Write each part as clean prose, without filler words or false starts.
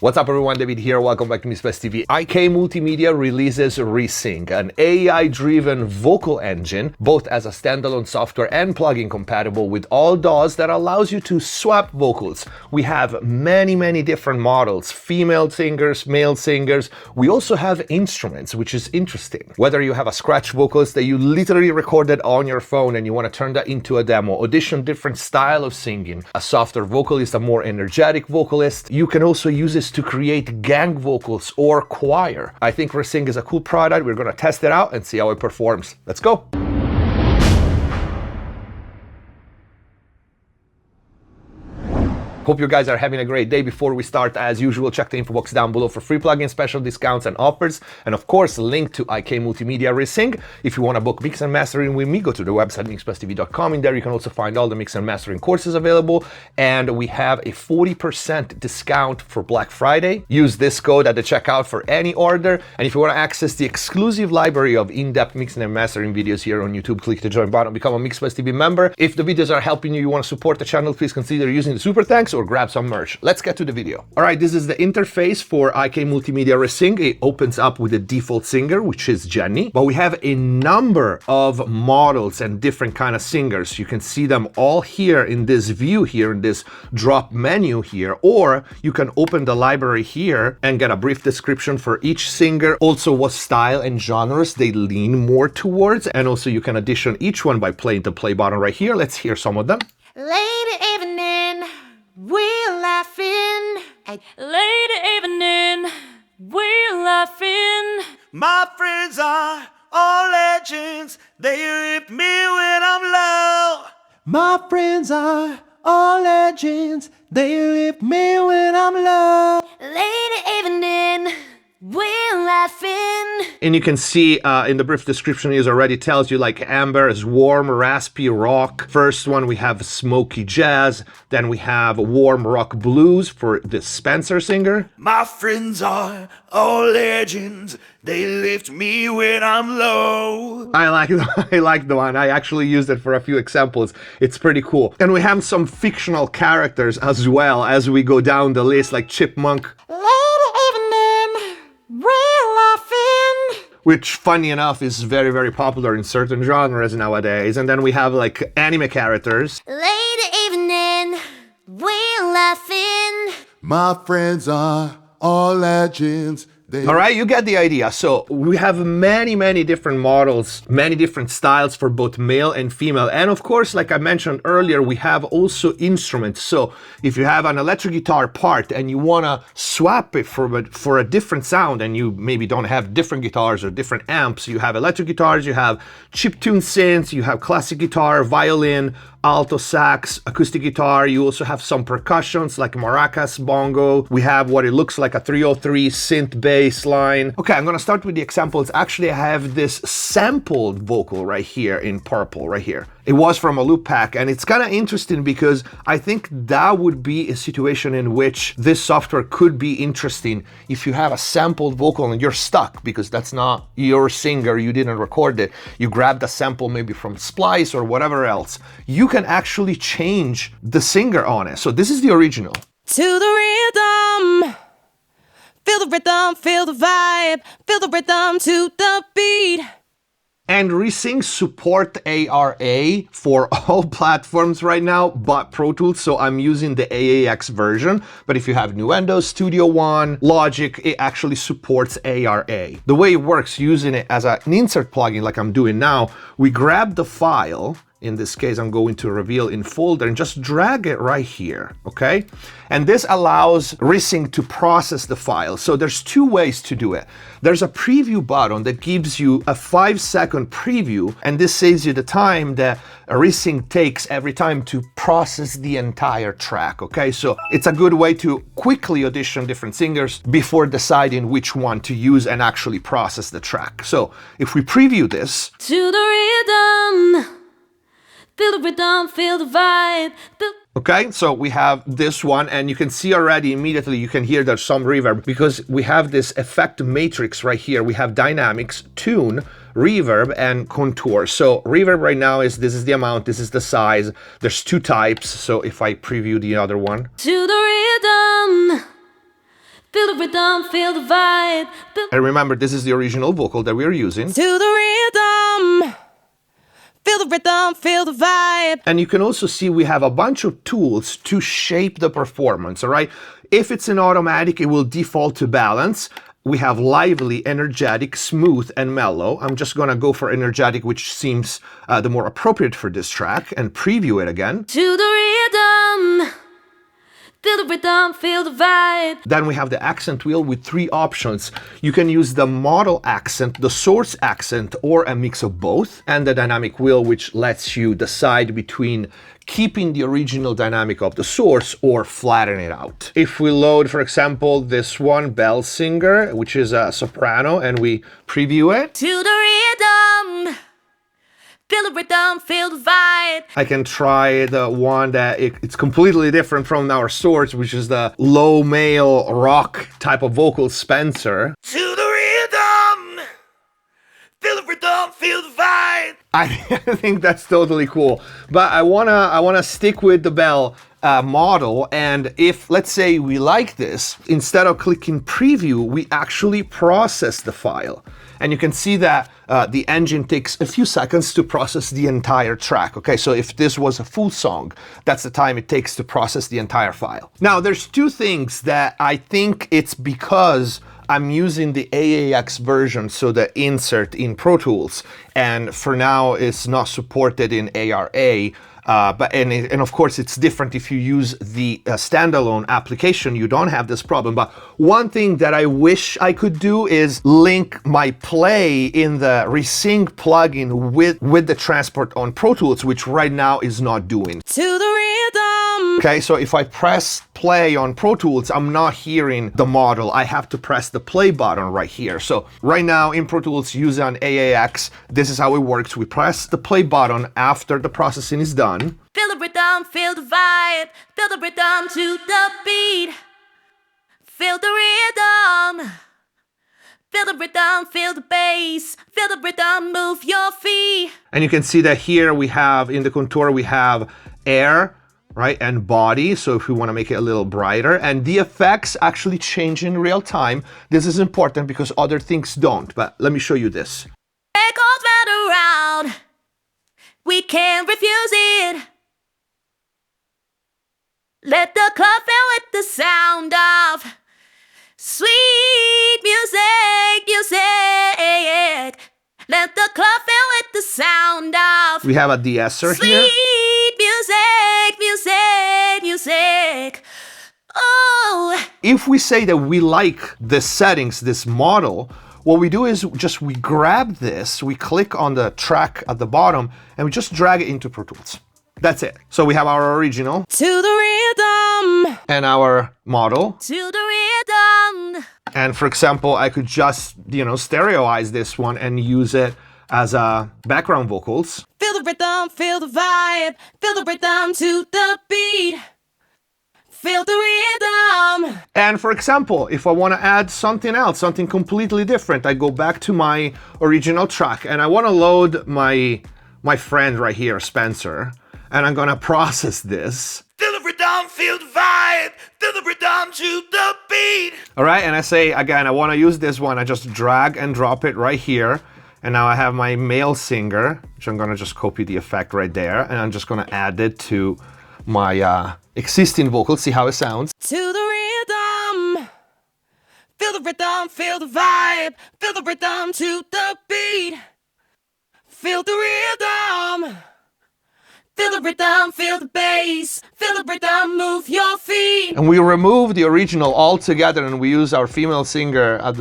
What's up everyone, David here, welcome back to MixPlus TV. IK Multimedia releases RESING, an AI-driven vocal engine, both as a standalone software and plugin compatible with all DAWs that allows you to swap vocals. We have many different models, female singers, male singers. We also have instruments, which is interesting. Whether you have a scratch vocals that you literally recorded on your phone and you want to turn that into a demo, audition different style of singing, a softer vocalist, a more energetic vocalist, you can also use this to create gang vocals or choir. I think RESING is a cool product. We're gonna test it out and see how it performs. Let's go. Hope you guys are having a great day. Before we start, as usual, check the info box down below for free plugin special discounts and offers. And of course, link to IK Multimedia RESING. If you want to book mix and mastering with me, go to the website mixplustv.com. In there, you can also find all the mix and mastering courses available. And we have a 40% discount for Black Friday. Use this code at the checkout for any order. And if you want to access the exclusive library of in-depth mixing and mastering videos here on YouTube, click the join button, become a MixPlus TV member. If the videos are helping you, you want to support the channel, please consider using the super thanks or grab some merch. Let's get to the video. All right, this is the interface for IK Multimedia RESING. It opens up with the default singer, which is Jenny, but we have a number of models and different kind of singers. You can see them all here in this view here, in this drop menu here, or you can open the library here and get a brief description for each singer, also what style and genres they lean more towards, and also you can audition each one by playing the play button right here. Let's hear some of them. Late evening, we're laughing. Late evening, we're laughing. My friends are all legends. They lift me when I'm low. My friends are all legends. They lift me when I'm low. Late evening, we're laughing. And you can see in the brief description it already tells you like amber is warm, raspy rock. First one we have smoky jazz. Then we have warm rock blues for the Spencer singer. My friends are all legends. They lift me when I'm low. I like the one. I actually used it for a few examples. It's pretty cool. And we have some fictional characters as well as we go down the list, like Chipmunk. Which, funny enough, is very popular in certain genres nowadays. And then we have like anime characters. Late evening, we're laughing. My friends are all legends. All right, you get the idea. So we have many different models, many different styles for both male and female. And of course, like I mentioned earlier, we have also instruments. So if you have an electric guitar part and you want to swap it for a different sound, and you maybe don't have different guitars or different amps, you have electric guitars, you have chiptune synths, you have classic guitar, violin, alto sax, acoustic guitar. You also have some percussions like maracas, bongo. We have what it looks like a 303 synth bass line. Okay, I'm gonna start with the examples. Actually, I have this sampled vocal right here in purple, right here. It was from a loop pack, and it's kind of interesting because I think that would be a situation in which this software could be interesting if you have a sampled vocal and you're stuck because that's not your singer, you didn't record it. You grabbed a sample maybe from Splice or whatever else. You can actually change the singer on it. So this is the original. To the rhythm, feel the rhythm, feel the vibe, feel the rhythm to the beat. And RESING support ARA for all platforms right now, but Pro Tools, so I'm using the AAX version. But if you have Nuendo, Studio One, Logic, it actually supports ARA. The way it works, using it as an insert plugin like I'm doing now, we grab the file. In this case, I'm going to reveal in folder and just drag it right here, okay? And this allows RESING to process the file. So there's two ways to do it. There's a preview button that gives you a 5-second preview, and this saves you the time that RESING takes every time to process the entire track, okay? So it's a good way to quickly audition different singers before deciding which one to use and actually process the track. So if we preview this. To the rhythm. Feel the rhythm, feel the vibe. Okay, so we have this one, and you can see already immediately, you can hear there's some reverb because we have this effect matrix right here. We have dynamics, tune, reverb, and contour. So reverb right now is, this is the amount, this is the size. There's two types, so if I preview the other one. To the rhythm. Feel the rhythm, feel the vibe. And remember, this is the original vocal that we're using. To the rhythm. Feel the rhythm, feel the vibe. And you can also see we have a bunch of tools to shape the performance, all right? If it's an automatic, it will default to balance. We have lively, energetic, smooth, and mellow. I'm just gonna go for energetic, which seems the more appropriate for this track, and preview it again. To the rhythm. Feel the rhythm, feel the vibe. Then we have the accent wheel with 3 options. You can use the model accent, the source accent, or a mix of both, and the dynamic wheel, which lets you decide between keeping the original dynamic of the source or flatten it out. If we load, for example, this one, Bell Singer, which is a soprano, and we preview it. To the rhythm. Feel the rhythm, feel the vibe. I can try the one that it's completely different from our source, which is the low male rock type of vocal, Spencer. To the rhythm. Feel the rhythm, feel the vibe. I think that's totally cool. But I wanna stick with the Bell model, and if, let's say, we like this, instead of clicking preview, we actually process the file. And you can see that the engine takes a few seconds to process the entire track. Okay, so if this was a full song, that's the time it takes to process the entire file. Now, there's 2 things that I think it's because I'm using the AAX version, so the insert in Pro Tools, and for now it's not supported in ARA. But of course it's different if you use the standalone application. You don't have this problem. But one thing that I wish I could do is link my play in the RESING plugin with the transport on Pro Tools, which right now is not doing. To the rhythm. Okay, so if I press play on Pro Tools, I'm not hearing the model. I have to press the play button right here. So right now in Pro Tools using AAX, this is how it works. We press the play button after the processing is done. Feel the rhythm, feel the vibe. Feel the rhythm to the beat. Feel the rhythm. Feel the rhythm, feel the bass. Feel the rhythm, move your feet. And you can see that here we have, in the contour, we have air, right, and body. So if we want to make it a little brighter, and the effects actually change in real time. This is important because other things don't, but let me show you this. Echoes round around. We can't refuse it. Let the club fill with the sound of sweet music, music. Let the club fill with the sound of We have a de-esser sweet here. music, music, music. Oh. If we say that we like the settings, this model, what we do is just we grab this, we click on the track at the bottom, and we just drag it into Pro Tools. That's it. So we have our original To the rhythm. and our model. To the rhythm. And for example, I could just, stereoize this one and use it as background vocals. Feel the rhythm, feel the vibe. Feel the rhythm to the beat. Feel the rhythm. And for example, if I want to add something else, something completely different, I go back to my original track and I want to load my friend right here, Spencer, and I'm going to process this. Feel the rhythm, feel the vibe. Feel the rhythm to the beat. All right, and I say, again, I want to use this one. I just drag and drop it right here. And now I have my male singer, which I'm going to just copy the effect right there. And I'm just going to add it to my existing vocal, see how it sounds. To the rhythm. Feel the rhythm, feel the vibe. Feel the rhythm to the beat. Feel the rhythm. Feel the rhythm, feel the bass. Feel the rhythm, move your feet. And we remove the original altogether and we use our female singer at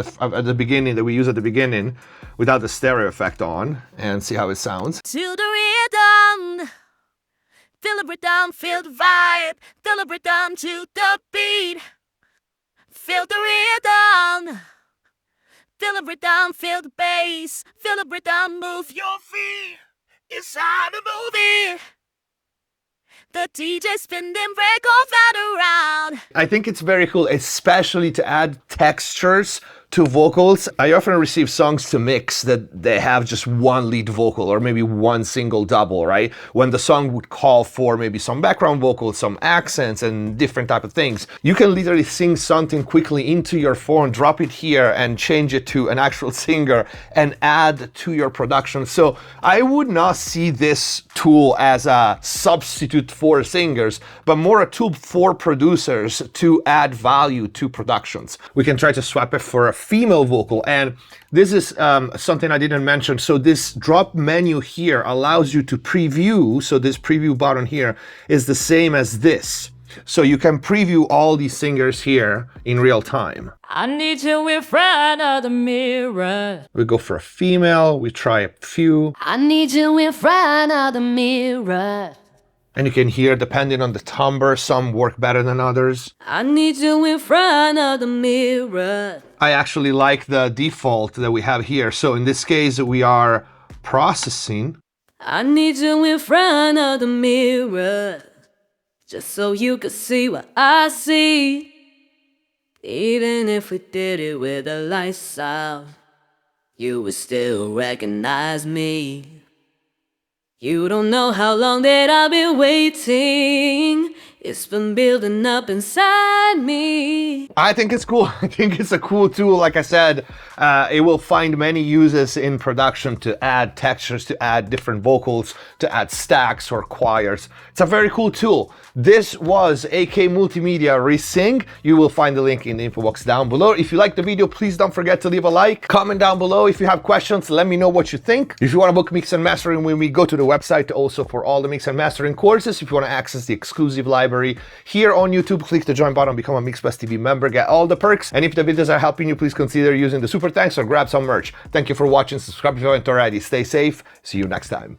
the beginning that we use at the beginning without the stereo effect on, and see how it sounds. To the rhythm. Feel the rhythm, feel the vibe. Feel the rhythm to the beat. Feel the rhythm. Feel the rhythm, feel the bass. Feel the rhythm, move your feet. It's time to move it. The DJ spin them records out around. I think it's very cool, especially to add textures to vocals. I often receive songs to mix that they have just one lead vocal or maybe one single double, right? When the song would call for maybe some background vocals, some accents and different type of things. You can literally sing something quickly into your phone, drop it here and change it to an actual singer and add to your production. So I would not see this tool as a substitute for singers, but more a tool for producers to add value to productions. We can try to swap it for a female vocal, and this is something I didn't mention. So this drop menu here allows you to preview. So this preview button here is the same as this. So you can preview all these singers here in real time. I need you in front of the mirror. We go for a female, we try a few. I need you in front of the mirror. And you can hear, depending on the timbre, some work better than others. I need you in front of the mirror. I actually like the default that we have here. So in this case, we are processing. I need you in front of the mirror, just so you can see what I see. Even if we did it with the lights out, you would still recognize me. You don't know how long that I've been waiting. It's been building up inside me. I think it's cool. I think it's a cool tool. Like I said, it will find many uses in production to add textures, to add different vocals, to add stacks or choirs. It's a very cool tool. This was AK Multimedia RESING. You will find the link in the info box down below. If you liked the video, please don't forget to leave a like. Comment down below. If you have questions, let me know what you think. If you want to book mix and mastering with me, go to the website also for all the mix and mastering courses. If you want to access the exclusive library here on YouTube, click the join button, become a MixBus TV member, get all the perks. And if the videos are helping you, please consider using the super thanks or grab some merch. Thank you for watching. Subscribe if you haven't already. Stay safe. See you next time.